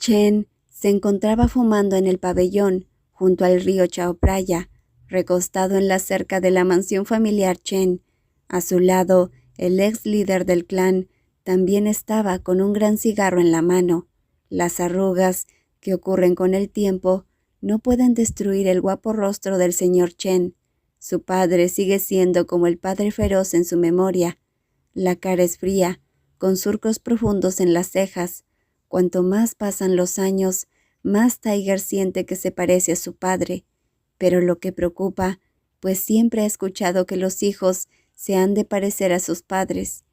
Chen se encontraba fumando en el pabellón junto al río Chao Phraya, recostado en la cerca de la mansión familiar Chen. A su lado, el ex líder del clan también estaba con un gran cigarro en la mano. Las arrugas, que ocurren con el tiempo, no pueden destruir el guapo rostro del señor Chen. Su padre sigue siendo como el padre feroz en su memoria. La cara es fría, con surcos profundos en las cejas. Cuanto más pasan los años, más Tiger siente que se parece a su padre. Pero lo que preocupa, pues siempre ha escuchado que los hijos se han de parecer a sus padres.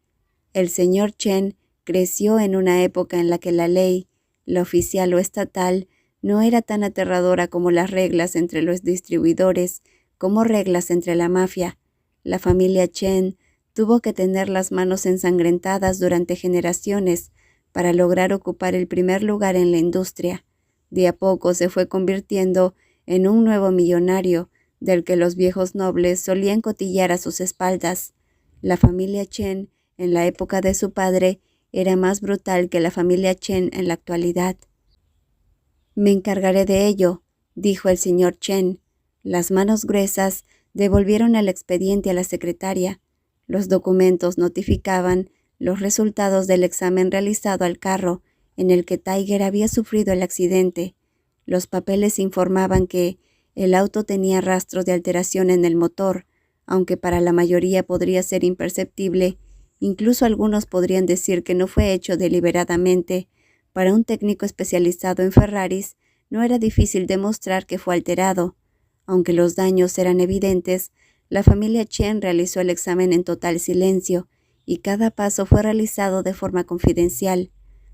El señor Chen creció en una época en la que la ley, la oficial o estatal, no era tan aterradora como las reglas entre los distribuidores, como reglas entre la mafia. La familia Chen tuvo que tener las manos ensangrentadas durante generaciones para lograr ocupar el primer lugar en la industria. De a poco se fue convirtiendo en un nuevo millonario, del que los viejos nobles solían cotillar a sus espaldas. La familia Chen, en la época de su padre, era más brutal que la familia Chen en la actualidad. «Me encargaré de ello», dijo el señor Chen. Las manos gruesas devolvieron el expediente a la secretaria. Los documentos notificaban los resultados del examen realizado al carro en el que Tiger había sufrido el accidente. Los papeles informaban que el auto tenía rastros de alteración en el motor, aunque para la mayoría podría ser imperceptible. Incluso algunos podrían decir que no fue hecho deliberadamente. Para un técnico especializado en Ferraris, no era difícil demostrar que fue alterado. Aunque los daños eran evidentes, la familia Chen realizó el examen en total silencio, y cada paso fue realizado de forma confidencial.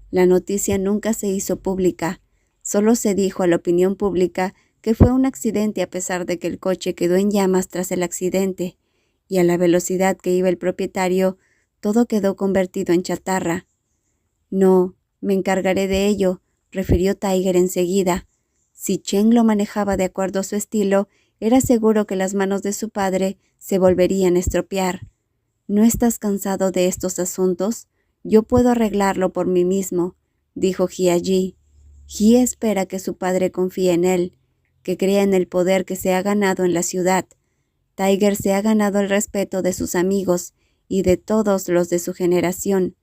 La noticia nunca se hizo pública. Solo se dijo a la opinión pública que fue un accidente a pesar de que el coche quedó en llamas tras el accidente, y a la velocidad que iba el propietario, todo quedó convertido en chatarra. «No, me encargaré de ello», refirió Tiger enseguida. Si Chen lo manejaba de acuerdo a su estilo, era seguro que las manos de su padre se volverían a estropear. «¿No estás cansado de estos asuntos? Yo puedo arreglarlo por mí mismo», dijo Jia Ji. Jia espera que su padre confíe en él, que crea en el poder que se ha ganado en la ciudad. Tiger se ha ganado el respeto de sus amigos y de todos los de su generación.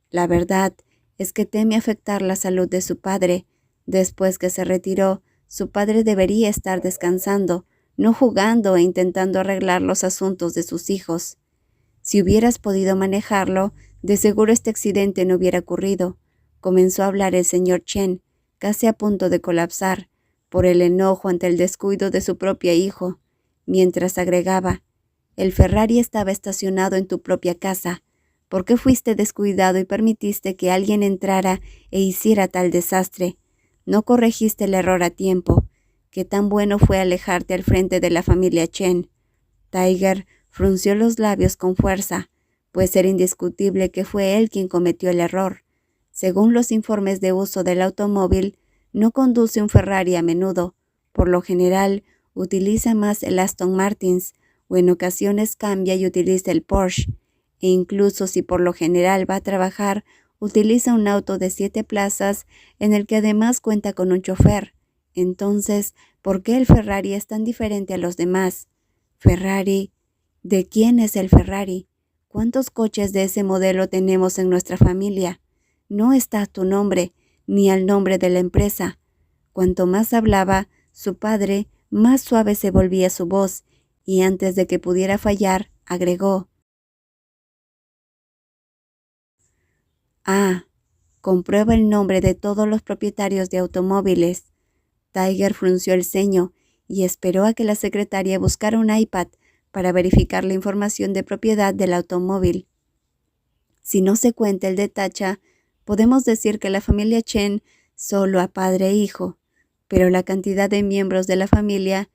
La verdad es que teme afectar la salud de su padre. Después que se retiró, su padre debería estar descansando, no jugando e intentando arreglar los asuntos de sus hijos. Si hubieras podido manejarlo, de seguro este accidente no hubiera ocurrido. Comenzó a hablar el señor Chen, casi a punto de colapsar, por el enojo ante el descuido de su propio hijo, mientras agregaba: «El Ferrari estaba estacionado en tu propia casa. ¿Por qué fuiste descuidado y permitiste que alguien entrara e hiciera tal desastre? No corregiste el error a tiempo. ¿Qué tan bueno fue alejarte al frente de la familia Chen?» Tiger frunció los labios con fuerza, pues era indiscutible que fue él quien cometió el error. Según los informes de uso del automóvil, no conduce un Ferrari a menudo. Por lo general, utiliza más el Aston Martin, o en ocasiones cambia y utiliza el Porsche. E incluso si por lo general va a trabajar, utiliza un auto de 7 plazas en el que además cuenta con un chofer. Entonces, ¿por qué el Ferrari es tan diferente a los demás? Ferrari. ¿De quién es el Ferrari? ¿Cuántos coches de ese modelo tenemos en nuestra familia? No está a tu nombre, ni al nombre de la empresa. Cuanto más hablaba su padre, más suave se volvía su voz, y antes de que pudiera fallar, agregó: «Ah, comprueba el nombre de todos los propietarios de automóviles». Tiger frunció el ceño y esperó a que la secretaria buscara un iPad para verificar la información de propiedad del automóvil. Si no se cuenta el de Tacha, podemos decir que la familia Chen solo a padre e hijo, pero la cantidad de miembros de la familia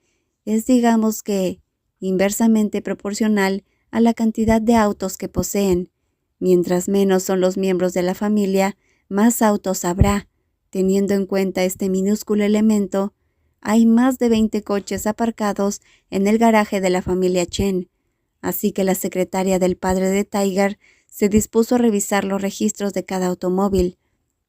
es, digamos que, inversamente proporcional a la cantidad de autos que poseen. Mientras menos son los miembros de la familia, más autos habrá. Teniendo en cuenta este minúsculo elemento, hay más de 20 coches aparcados en el garaje de la familia Chen. Así que la secretaria del padre de Tiger se dispuso a revisar los registros de cada automóvil.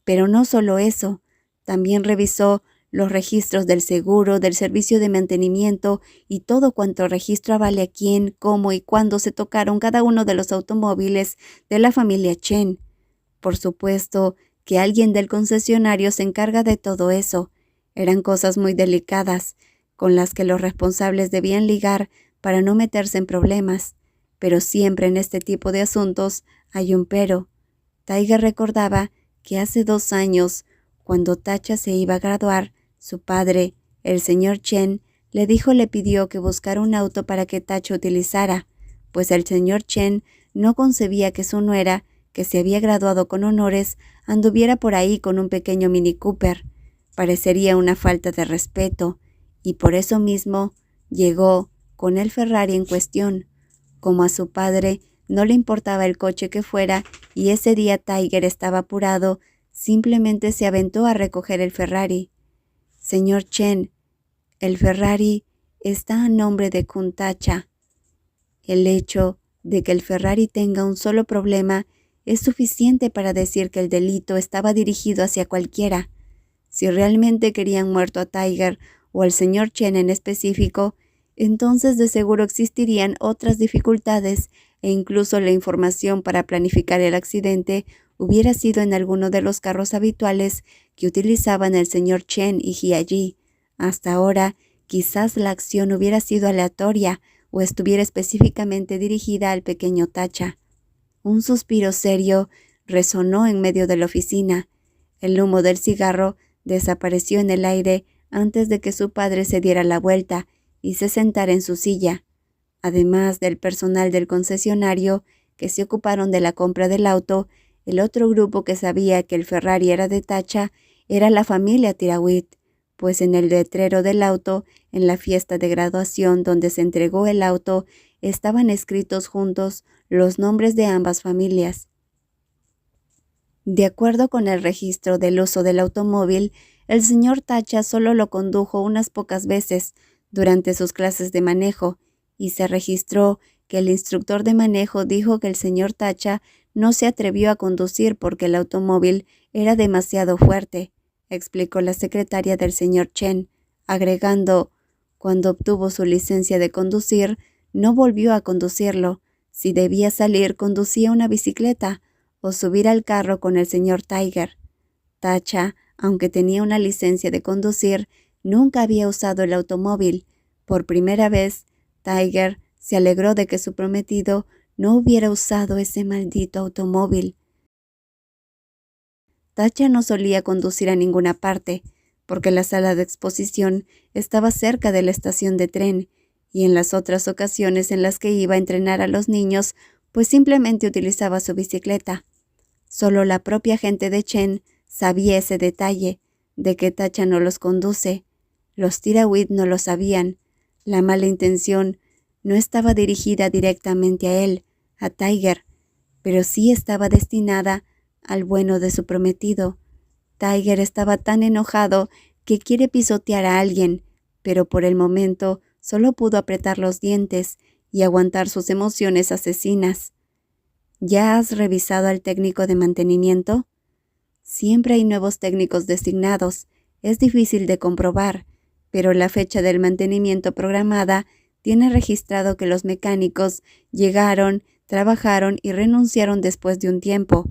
Pero no solo eso, También revisó los registros del seguro, del servicio de mantenimiento y todo cuanto registraba a quién, cómo y cuándo se tocaron cada uno de los automóviles de la familia Chen. Por supuesto que alguien del concesionario se encarga de todo eso. Eran cosas muy delicadas, con las que los responsables debían ligar para no meterse en problemas. Pero siempre en este tipo de asuntos hay un pero. Tiger recordaba que hace 2 años, cuando Tacha se iba a graduar, su padre, el señor Chen, le pidió que buscara un auto para que Tacha utilizara, pues el señor Chen no concebía que su nuera, que se había graduado con honores, anduviera por ahí con un pequeño Mini Cooper. Parecería una falta de respeto, y por eso mismo llegó con el Ferrari en cuestión. Como a su padre no le importaba el coche que fuera y ese día Tiger estaba apurado, simplemente se aventó a recoger el Ferrari. Señor Chen, el Ferrari está a nombre de Kun Tacha. El hecho de que el Ferrari tenga un solo problema es suficiente para decir que el delito estaba dirigido hacia cualquiera. Si realmente querían muerto a Tiger o al señor Chen en específico, entonces de seguro existirían otras dificultades e incluso la información para planificar el accidente hubiera sido en alguno de los carros habituales que utilizaban el señor Chen y Jiayi. Hasta ahora, quizás la acción hubiera sido aleatoria o estuviera específicamente dirigida al pequeño Tacha. Un suspiro serio resonó en medio de la oficina. El humo del cigarro desapareció en el aire antes de que su padre se diera la vuelta y se sentara en su silla. Además del personal del concesionario que se ocuparon de la compra del auto, el otro grupo que sabía que el Ferrari era de Tacha era la familia Tirawit, pues en el letrero del auto, en la fiesta de graduación donde se entregó el auto, estaban escritos juntos los nombres de ambas familias. De acuerdo con el registro del uso del automóvil, el señor Tacha solo lo condujo unas pocas veces durante sus clases de manejo, y se registró que el instructor de manejo dijo que el señor Tacha no se atrevió a conducir porque el automóvil era demasiado fuerte, explicó la secretaria del señor Chen, agregando, cuando obtuvo su licencia de conducir, no volvió a conducirlo. Si debía salir, conducía una bicicleta o subir al carro con el señor Tiger. Tacha, aunque tenía una licencia de conducir, nunca había usado el automóvil. Por primera vez, Tiger se alegró de que su prometido no hubiera usado ese maldito automóvil. Tacha no solía conducir a ninguna parte, porque la sala de exposición estaba cerca de la estación de tren, y en las otras ocasiones en las que iba a entrenar a los niños, pues simplemente utilizaba su bicicleta. Solo la propia gente de Chen sabía ese detalle, de que Tacha no los conduce. Los Tirawit no lo sabían. La mala intención no estaba dirigida directamente a él, a Tiger, pero sí estaba destinada al bueno de su prometido. Tiger estaba tan enojado que quiere pisotear a alguien, pero por el momento solo pudo apretar los dientes y aguantar sus emociones asesinas. ¿Ya has revisado al técnico de mantenimiento? Siempre hay nuevos técnicos designados. Es difícil de comprobar, pero la fecha del mantenimiento programada tiene registrado que los mecánicos llegaron, trabajaron y renunciaron después de un tiempo.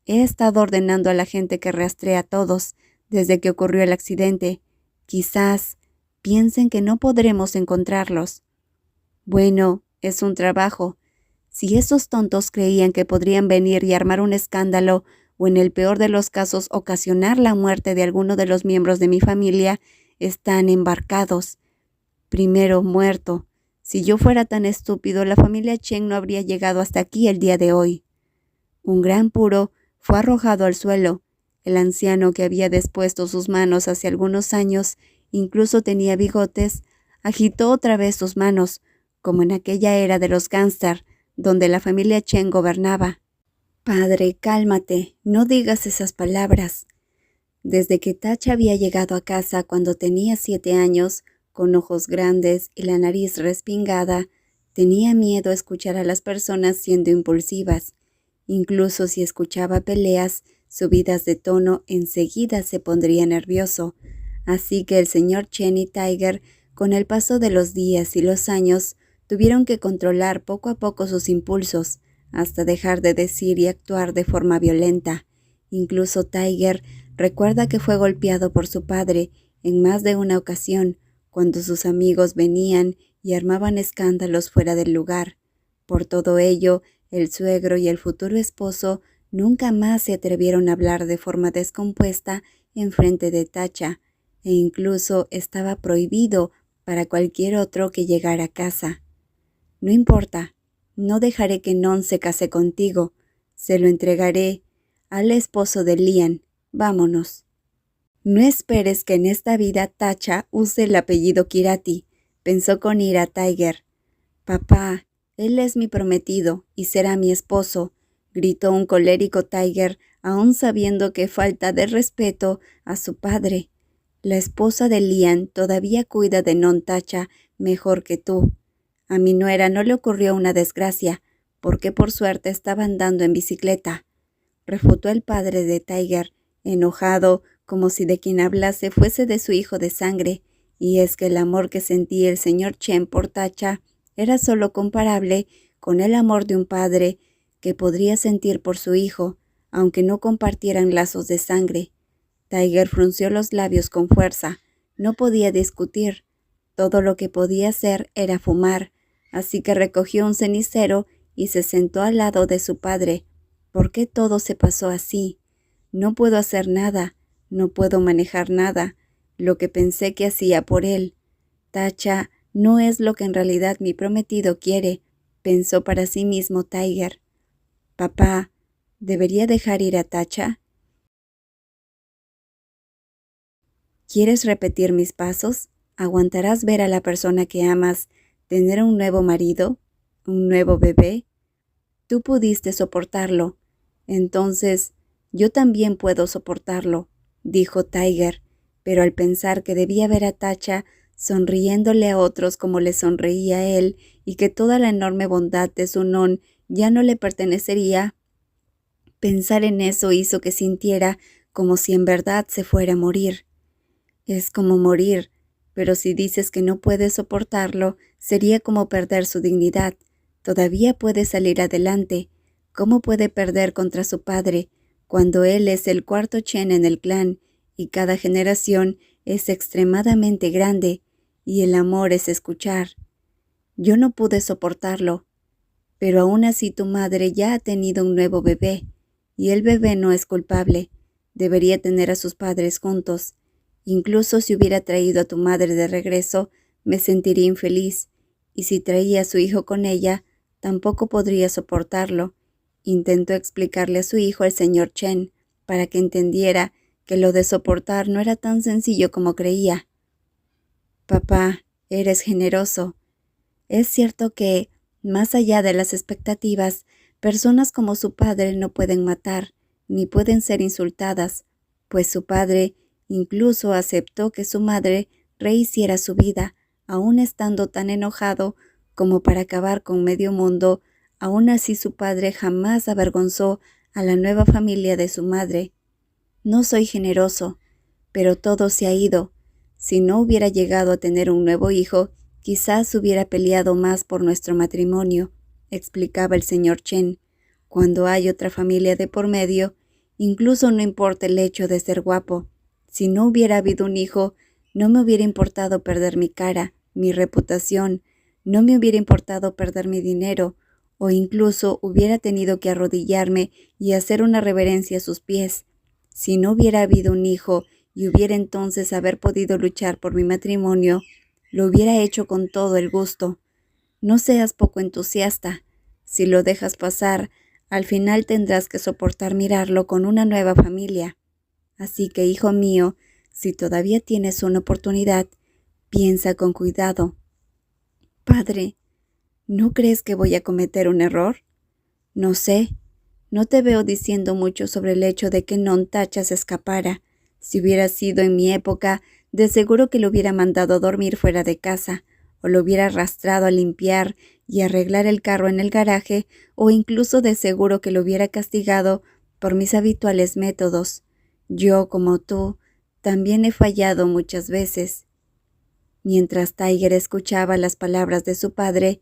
He estado ordenando a la gente que rastree a todos desde que ocurrió el accidente. Quizás piensen que no podremos encontrarlos. Bueno, es un trabajo. Si esos tontos creían que podrían venir y armar un escándalo o en el peor de los casos ocasionar la muerte de alguno de los miembros de mi familia, están embarcados. Primero muerto. Si yo fuera tan estúpido, la familia Chen no habría llegado hasta aquí el día de hoy. Un gran puro fue arrojado al suelo. El anciano, que había dispuesto sus manos hace algunos años, incluso tenía bigotes, agitó otra vez sus manos, como en aquella era de los gángster, donde la familia Chen gobernaba. Padre, cálmate, no digas esas palabras. Desde que Tacha había llegado a casa cuando tenía 7 años, con ojos grandes y la nariz respingada, tenía miedo a escuchar a las personas siendo impulsivas. Incluso si escuchaba peleas, subidas de tono, enseguida se pondría nervioso. Así que el señor Chen y Tiger, con el paso de los días y los años, tuvieron que controlar poco a poco sus impulsos, hasta dejar de decir y actuar de forma violenta. Incluso Tiger recuerda que fue golpeado por su padre en más de una ocasión, cuando sus amigos venían y armaban escándalos fuera del lugar. Por todo ello, el suegro y el futuro esposo nunca más se atrevieron a hablar de forma descompuesta en frente de Tacha, e incluso estaba prohibido para cualquier otro que llegara a casa. No importa, no dejaré que Non se case contigo, se lo entregaré al esposo de Lian. Vámonos. No esperes que en esta vida Tacha use el apellido Kirati, pensó con ira Tiger. Papá, él es mi prometido y será mi esposo, gritó un colérico Tiger, aún sabiendo que falta de respeto a su padre. La esposa de Lian todavía cuida de Non Tacha mejor que tú. A mi nuera no le ocurrió una desgracia, porque por suerte estaba andando en bicicleta, refutó el padre de Tiger, enojado como si de quien hablase fuese de su hijo de sangre, y es que el amor que sentía el señor Chen por Tacha era solo comparable con el amor de un padre que podría sentir por su hijo, aunque no compartieran lazos de sangre. Tiger frunció los labios con fuerza. No podía discutir. Todo lo que podía hacer era fumar, así que recogió un cenicero y se sentó al lado de su padre. ¿Por qué todo se pasó así? No puedo hacer nada, no puedo manejar nada, lo que pensé que hacía por él. Tacha no es lo que en realidad mi prometido quiere, pensó para sí mismo Tiger. Papá, ¿debería dejar ir a Tacha? ¿Quieres repetir mis pasos? ¿Aguantarás ver a la persona que amas tener un nuevo marido? ¿Un nuevo bebé? Tú pudiste soportarlo. Entonces, yo también puedo soportarlo, dijo Tiger, pero al pensar que debía ver a Tacha sonriéndole a otros como le sonreía a él y que toda la enorme bondad de su Non ya no le pertenecería, pensar en eso hizo que sintiera como si en verdad se fuera a morir. Es como morir, pero si dices que no puedes soportarlo, sería como perder su dignidad. Todavía puede salir adelante. ¿Cómo puede perder contra su padre, cuando él es el cuarto Chen en el clan, y cada generación es extremadamente grande, y el amor es escuchar? Yo no pude soportarlo, pero aún así tu madre ya ha tenido un nuevo bebé, y el bebé no es culpable. Debería tener a sus padres juntos. Incluso si hubiera traído a tu madre de regreso, me sentiría infeliz, y si traía a su hijo con ella, tampoco podría soportarlo. Intentó explicarle a su hijo el señor Chen, para que entendiera que lo de soportar no era tan sencillo como creía. Papá, eres generoso. Es cierto que, más allá de las expectativas, personas como su padre no pueden matar, ni pueden ser insultadas, pues su padre incluso aceptó que su madre rehiciera su vida, aun estando tan enojado como para acabar con medio mundo. Aun así su padre jamás avergonzó a la nueva familia de su madre. No soy generoso, pero todo se ha ido. Si no hubiera llegado a tener un nuevo hijo, quizás hubiera peleado más por nuestro matrimonio, explicaba el señor Chen. Cuando hay otra familia de por medio, incluso no importa el hecho de ser guapo. Si no hubiera habido un hijo, no me hubiera importado perder mi cara, mi reputación, no me hubiera importado perder mi dinero, o incluso hubiera tenido que arrodillarme y hacer una reverencia a sus pies. Si no hubiera habido un hijo y hubiera entonces haber podido luchar por mi matrimonio, lo hubiera hecho con todo el gusto. No seas poco entusiasta. Si lo dejas pasar, al final tendrás que soportar mirarlo con una nueva familia. Así que, hijo mío, si todavía tienes una oportunidad, piensa con cuidado. Padre, ¿no crees que voy a cometer un error? No sé. No te veo diciendo mucho sobre el hecho de que Non Tacha se escapara. Si hubiera sido en mi época, de seguro que lo hubiera mandado a dormir fuera de casa, o lo hubiera arrastrado a limpiar y arreglar el carro en el garaje, o incluso de seguro que lo hubiera castigado por mis habituales métodos. Yo, como tú, también he fallado muchas veces. Mientras Tiger escuchaba las palabras de su padre,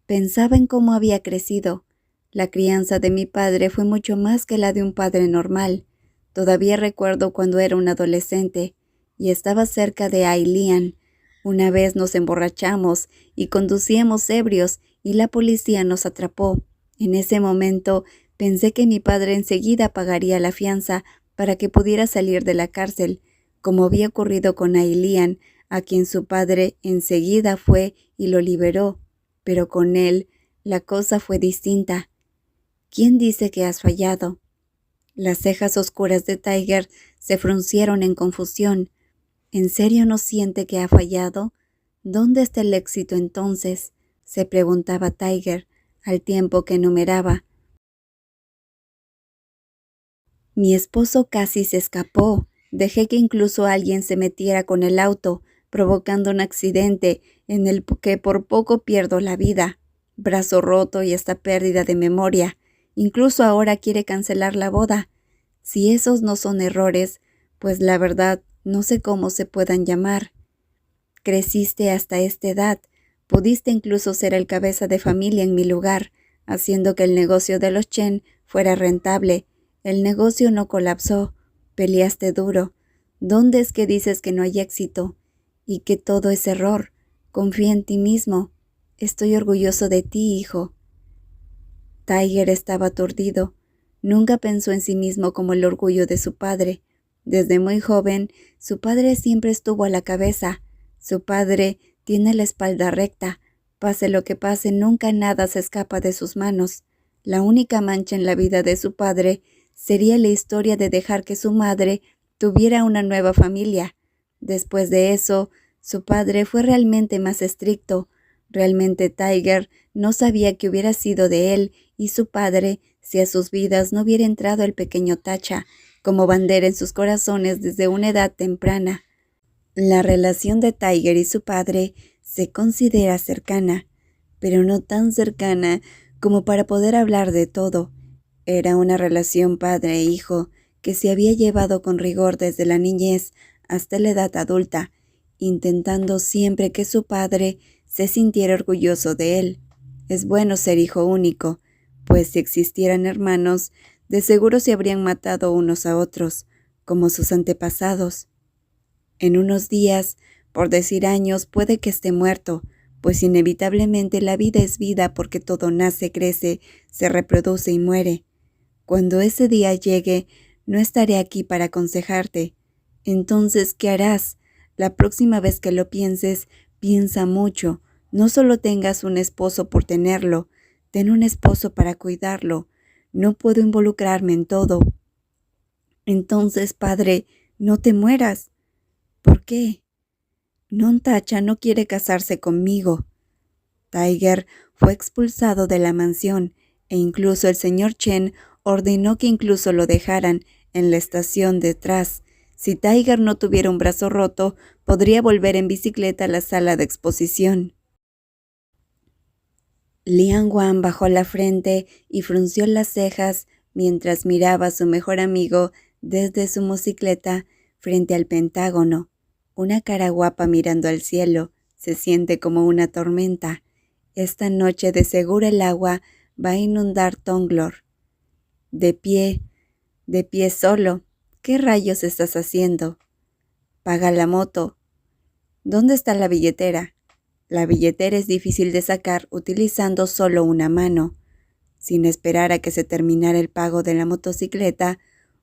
pensaba en cómo había crecido. La crianza de mi padre fue mucho más que la de un padre normal. Todavía recuerdo cuando era un adolescente y estaba cerca de Aileen. Una vez nos emborrachamos y conducíamos ebrios y la policía nos atrapó. En ese momento pensé que mi padre enseguida pagaría la fianza para que pudiera salir de la cárcel, como había ocurrido con Aileen, a quien su padre enseguida fue y lo liberó. Pero con él la cosa fue distinta. ¿Quién dice que has fallado? Las cejas oscuras de Tiger se fruncieron en confusión. ¿En serio no siente que ha fallado? ¿Dónde está el éxito entonces?, se preguntaba Tiger, al tiempo que enumeraba. Mi esposo casi se escapó. Dejé que incluso alguien se metiera con el auto, provocando un accidente en el que por poco pierdo la vida. Brazo roto y esta pérdida de memoria. Incluso ahora quiere cancelar la boda. Si esos no son errores, pues la verdad no sé cómo se puedan llamar. Creciste hasta esta edad. Pudiste incluso ser el cabeza de familia en mi lugar, haciendo que el negocio de los Chen fuera rentable. El negocio no colapsó. Peleaste duro. ¿Dónde es que dices que no hay éxito? Y que todo es error. Confía en ti mismo. Estoy orgulloso de ti, hijo. Tiger estaba aturdido. Nunca pensó en sí mismo como el orgullo de su padre. Desde muy joven, su padre siempre estuvo a la cabeza. Su padre tiene la espalda recta. Pase lo que pase, nunca nada se escapa de sus manos. La única mancha en la vida de su padre sería la historia de dejar que su madre tuviera una nueva familia. Después de eso, su padre fue realmente más estricto. Realmente Tiger no sabía qué hubiera sido de él y su padre si a sus vidas no hubiera entrado el pequeño Tacha como bandera en sus corazones desde una edad temprana. La relación de Tiger y su padre se considera cercana, pero no tan cercana como para poder hablar de todo. Era una relación padre e hijo que se había llevado con rigor desde la niñez hasta la edad adulta, intentando siempre que su padre se sintiera orgulloso de él. Es bueno ser hijo único, pues si existieran hermanos, de seguro se habrían matado unos a otros, como sus antepasados. En unos días, por decir años, puede que esté muerto, pues inevitablemente la vida es vida porque todo nace, crece, se reproduce y muere. Cuando ese día llegue, no estaré aquí para aconsejarte. Entonces, ¿qué harás? La próxima vez que lo pienses, piensa mucho. No solo tengas un esposo por tenerlo, ten un esposo para cuidarlo. No puedo involucrarme en todo. Entonces, padre, no te mueras. ¿Por qué? Tacha no quiere casarse conmigo. Tiger fue expulsado de la mansión e incluso el señor Chen ordenó que incluso lo dejaran en la estación detrás. Si Tiger no tuviera un brazo roto, podría volver en bicicleta a la sala de exposición. Lian Wan bajó la frente y frunció las cejas mientras miraba a su mejor amigo desde su motocicleta frente al Pentágono. Una cara guapa mirando al cielo se siente como una tormenta. Esta noche de seguro el agua va a inundar Tonglor. De pie solo. ¿Qué rayos estás haciendo? Paga la moto. ¿Dónde está la billetera? La billetera es difícil de sacar utilizando solo una mano. Sin esperar a que se terminara el pago de la motocicleta,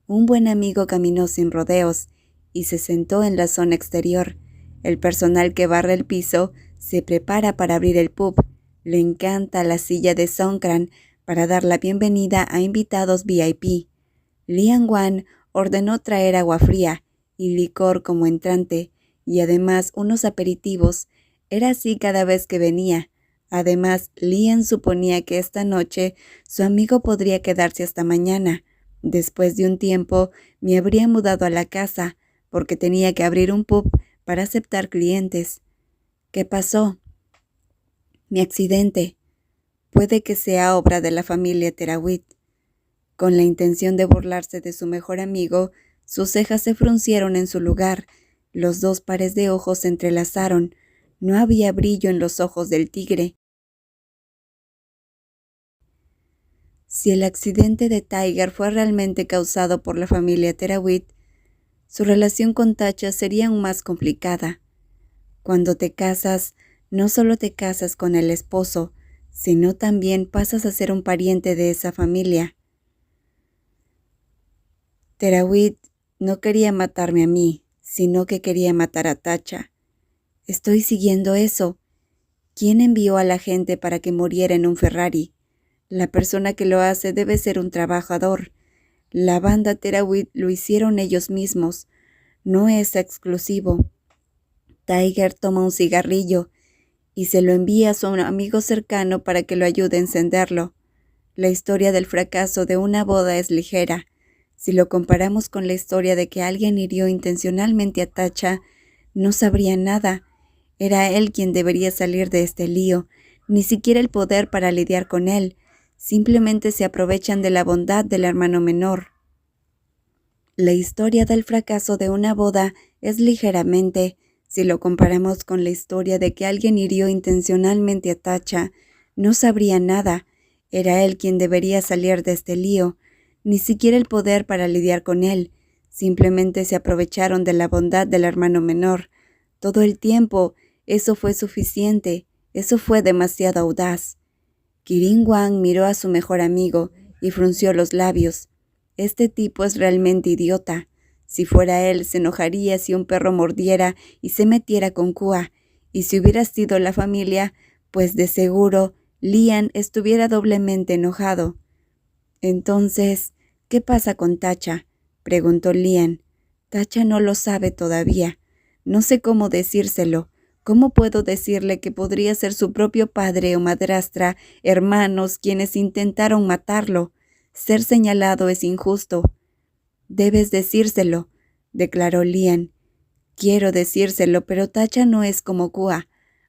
un buen amigo caminó sin rodeos y se sentó en la zona exterior. El personal que barre el piso se prepara para abrir el pub. Le encanta la silla de Songkran para dar la bienvenida a invitados VIP. Lian Wan ordenó traer agua fría y licor como entrante, y además unos aperitivos. Era así cada vez que venía. Además, Lian suponía que esta noche su amigo podría quedarse hasta mañana. Después de un tiempo, me habría mudado a la casa, porque tenía que abrir un pub para aceptar clientes. ¿Qué pasó? Mi accidente. Puede que sea obra de la familia Terawit. Con la intención de burlarse de su mejor amigo, sus cejas se fruncieron en su lugar, los dos pares de ojos se entrelazaron. No había brillo en los ojos del tigre. Si el accidente de Tiger fue realmente causado por la familia Terahuit, su relación con Tacha sería aún más complicada. Cuando te casas, no solo te casas con el esposo, sino también pasas a ser un pariente de esa familia. Terahuit no quería matarme a mí, sino que quería matar a Tacha. Estoy siguiendo eso. ¿Quién envió a la gente para que muriera en un Ferrari? La persona que lo hace debe ser un trabajador. La banda Terahuit lo hicieron ellos mismos. No es exclusivo. Tiger toma un cigarrillo y se lo envía a su amigo cercano para que lo ayude a encenderlo. La historia del fracaso de una boda es ligera. Si lo comparamos con la historia de que alguien hirió intencionalmente a Tacha, no sabría nada. Era él quien debería salir de este lío, ni siquiera el poder para lidiar con él. Simplemente se aprovechan de la bondad del hermano menor. La historia del fracaso de una boda es ligeramente, si lo comparamos con la historia de que alguien hirió intencionalmente a Tacha, no sabría nada. Era él quien debería salir de este lío, ni siquiera el poder para lidiar con él. Simplemente se aprovecharon de la bondad del hermano menor. Todo el tiempo, eso fue suficiente, eso fue demasiado audaz. Kirin Wang miró a su mejor amigo y frunció los labios. Este tipo es realmente idiota. Si fuera él, se enojaría si un perro mordiera y se metiera con Kua. Y si hubiera sido la familia, pues de seguro Lian estuviera doblemente enojado. Entonces, ¿qué pasa con Tacha?, preguntó Lian. Tacha no lo sabe todavía. No sé cómo decírselo. ¿Cómo puedo decirle que podría ser su propio padre o madrastra, hermanos, quienes intentaron matarlo? Ser señalado es injusto. Debes decírselo, declaró Lian. Quiero decírselo, pero Tacha no es como Kua.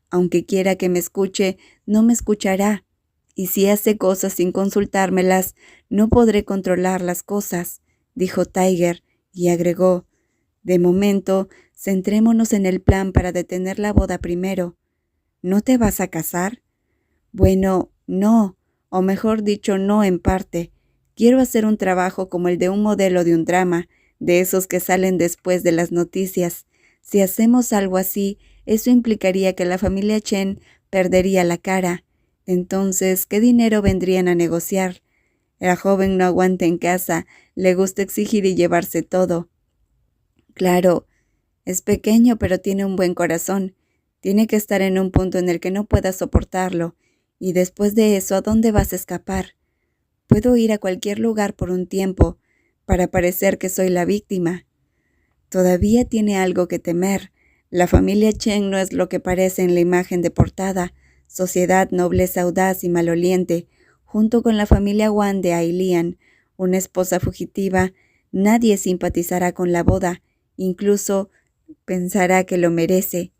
Aunque quiera que me escuche, no me escuchará. Y si hace cosas sin consultármelas, no podré controlar las cosas, dijo Tiger, y agregó, de momento, centrémonos en el plan para detener la boda primero. ¿No te vas a casar? Bueno, no, o mejor dicho, no en parte. Quiero hacer un trabajo como el de un modelo de un drama, de esos que salen después de las noticias. Si hacemos algo así, eso implicaría que la familia Chen perdería la cara. Entonces, ¿qué dinero vendrían a negociar? La joven no aguanta en casa, le gusta exigir y llevarse todo. Claro, es pequeño pero tiene un buen corazón. Tiene que estar en un punto en el que no pueda soportarlo. Y después de eso, ¿a dónde vas a escapar? Puedo ir a cualquier lugar por un tiempo, para parecer que soy la víctima. Todavía tiene algo que temer. La familia Chen no es lo que parece en la imagen de portada. Sociedad, nobleza audaz y maloliente, junto con la familia Wan de Ailian, una esposa fugitiva. Nadie simpatizará con la boda, incluso pensará que lo merece.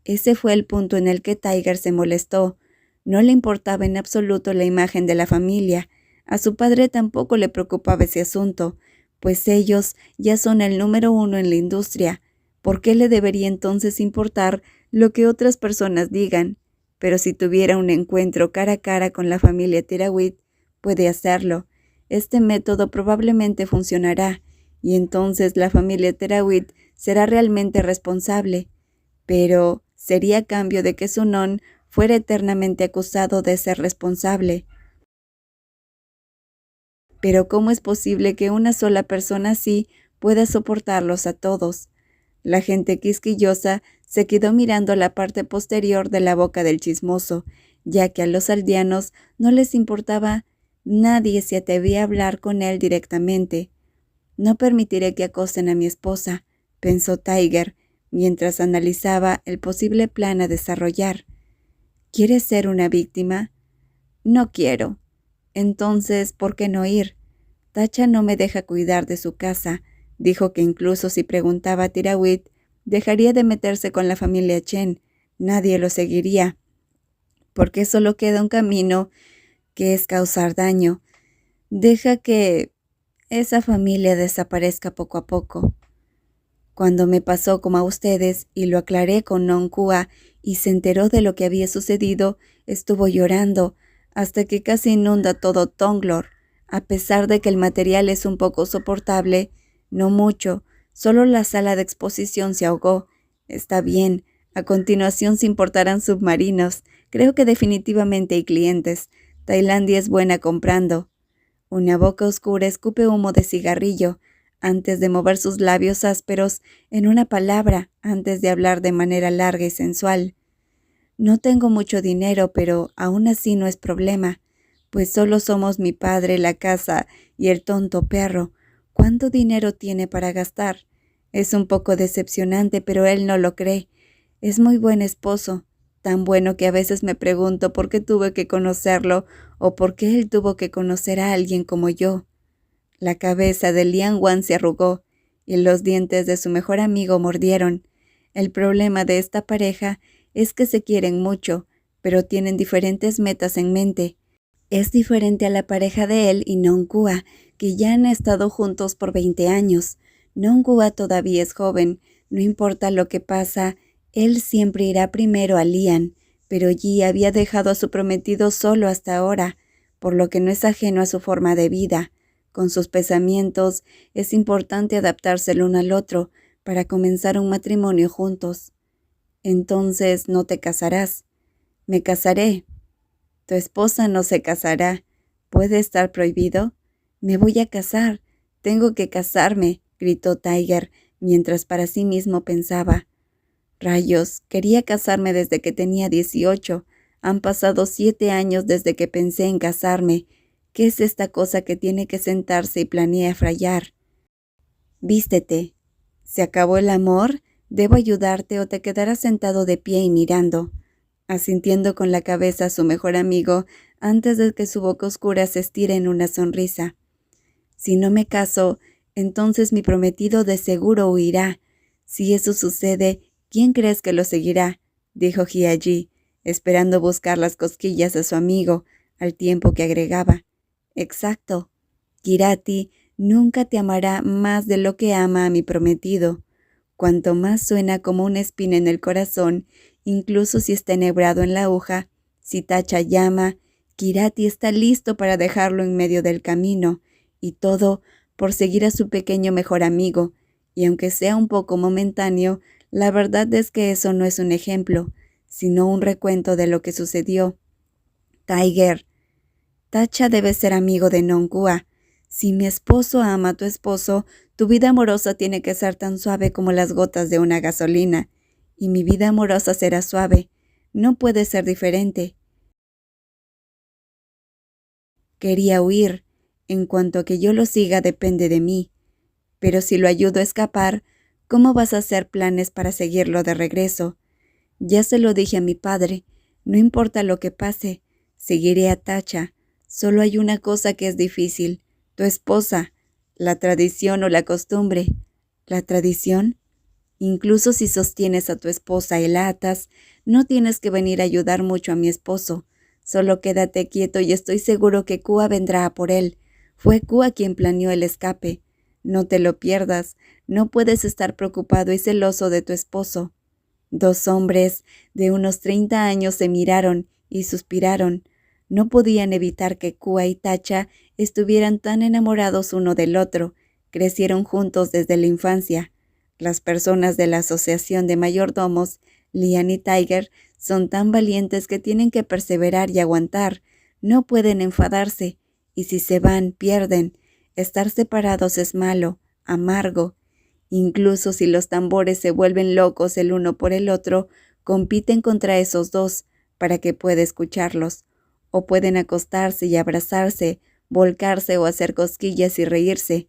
Ese fue el punto en el que Tiger se molestó. No le importaba en absoluto la imagen de la familia. A su padre tampoco le preocupaba ese asunto, pues ellos ya son el número 1 en la industria. ¿Por qué le debería entonces importar lo que otras personas digan? Pero si tuviera un encuentro cara a cara con la familia Terahuit, puede hacerlo. Este método probablemente funcionará, y entonces la familia Terahuit será realmente responsable. Pero sería a cambio de que Sunon fuera eternamente acusado de ser responsable. Pero ¿cómo es posible que una sola persona así pueda soportarlos a todos? La gente quisquillosa se quedó mirando la parte posterior de la boca del chismoso, ya que a los aldeanos no les importaba. Nadie se atrevía a hablar con él directamente. No permitiré que acosen a mi esposa, pensó Tiger, mientras analizaba el posible plan a desarrollar. ¿Quieres ser una víctima? No quiero. Entonces, ¿por qué no ir? Tacha no me deja cuidar de su casa. Dijo que incluso si preguntaba a Terahuit, dejaría de meterse con la familia Chen. Nadie lo seguiría, porque solo queda un camino, que es causar daño. Deja que esa familia desaparezca poco a poco. Cuando me pasó como a ustedes y lo aclaré con Nonkua y se enteró de lo que había sucedido, estuvo llorando hasta que casi inunda todo Tonglor. A pesar de que el material es un poco soportable, no mucho, solo la sala de exposición se ahogó. Está bien, a continuación se importarán submarinos. Creo que definitivamente hay clientes. Tailandia es buena comprando. Una boca oscura escupe humo de cigarrillo, antes de mover sus labios ásperos en una palabra, antes de hablar de manera larga y sensual. No tengo mucho dinero, pero aún así no es problema, pues solo somos mi padre, la casa y el tonto perro. ¿Cuánto dinero tiene para gastar? Es un poco decepcionante, pero él no lo cree. Es muy buen esposo, tan bueno que a veces me pregunto por qué tuve que conocerlo o por qué él tuvo que conocer a alguien como yo. La cabeza de Lian Wan se arrugó y los dientes de su mejor amigo mordieron. El problema de esta pareja es que se quieren mucho, pero tienen diferentes metas en mente. Es diferente a la pareja de él y Nonkua, que ya han estado juntos por 20 años. Nonkua todavía es joven, no importa lo que pasa, él siempre irá primero a Lian, pero Yi había dejado a su prometido solo hasta ahora, por lo que no es ajeno a su forma de vida. Con sus pensamientos, es importante adaptarse el uno al otro para comenzar un matrimonio juntos. Entonces, ¿no te casarás? Me casaré. Tu esposa no se casará. ¿Puede estar prohibido? Me voy a casar. Tengo que casarme, gritó Tiger, mientras para sí mismo pensaba. Rayos, quería casarme desde que tenía 18. Han pasado 7 años desde que pensé en casarme. ¿Qué es esta cosa que tiene que sentarse y planea fallar? Vístete. ¿Se acabó el amor? ¿Debo ayudarte o te quedarás sentado de pie y mirando? Asintiendo con la cabeza a su mejor amigo antes de que su boca oscura se estire en una sonrisa. Si no me caso, entonces mi prometido de seguro huirá. Si eso sucede, ¿quién crees que lo seguirá? Dijo Hyaji, esperando buscar las cosquillas de su amigo, al tiempo que agregaba. Exacto. Kirati nunca te amará más de lo que ama a mi prometido. Cuanto más suena como una espina en el corazón, incluso si está enhebrado en la aguja, si Tacha llama, Kirati está listo para dejarlo en medio del camino, y todo por seguir a su pequeño mejor amigo, y aunque sea un poco momentáneo, la verdad es que eso no es un ejemplo, sino un recuento de lo que sucedió. Tiger, Tacha debe ser amigo de Nonkua. Si mi esposo ama a tu esposo, tu vida amorosa tiene que ser tan suave como las gotas de una gasolina, y mi vida amorosa será suave. No puede ser diferente. Quería huir. En cuanto a que yo lo siga depende de mí. Pero si lo ayudo a escapar, ¿cómo vas a hacer planes para seguirlo de regreso? Ya se lo dije a mi padre. No importa lo que pase, seguiré a Tacha. Solo hay una cosa que es difícil. Tu esposa. La tradición o la costumbre. ¿La tradición? Incluso si sostienes a tu esposa y la atas, no tienes que venir a ayudar mucho a mi esposo. Solo quédate quieto y estoy seguro que Kua vendrá a por él. Fue Kua quien planeó el escape. No te lo pierdas. No puedes estar preocupado y celoso de tu esposo. Dos hombres de unos 30 años se miraron y suspiraron. No podían evitar que Kua y Tacha estuvieran tan enamorados uno del otro. Crecieron juntos desde la infancia. Las personas de la Asociación de Mayordomos, Lian y Tiger, son tan valientes que tienen que perseverar y aguantar. No pueden enfadarse, y si se van, pierden. Estar separados es malo, amargo. Incluso si los tambores se vuelven locos el uno por el otro, compiten contra esos dos para que pueda escucharlos. O pueden acostarse y abrazarse, volcarse o hacer cosquillas y reírse.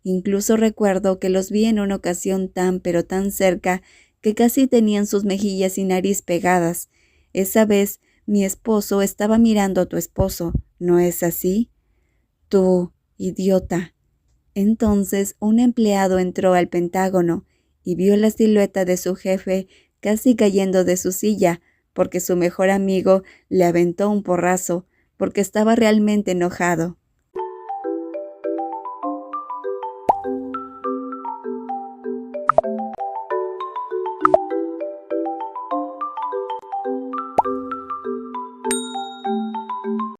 Incluso recuerdo que los vi en una ocasión tan pero tan cerca que casi tenían sus mejillas y nariz pegadas. Esa vez mi esposo estaba mirando a tu esposo, ¿no es así? Tú, idiota. Entonces un empleado entró al Pentágono y vio la silueta de su jefe casi cayendo de su silla porque su mejor amigo le aventó un porrazo porque estaba realmente enojado.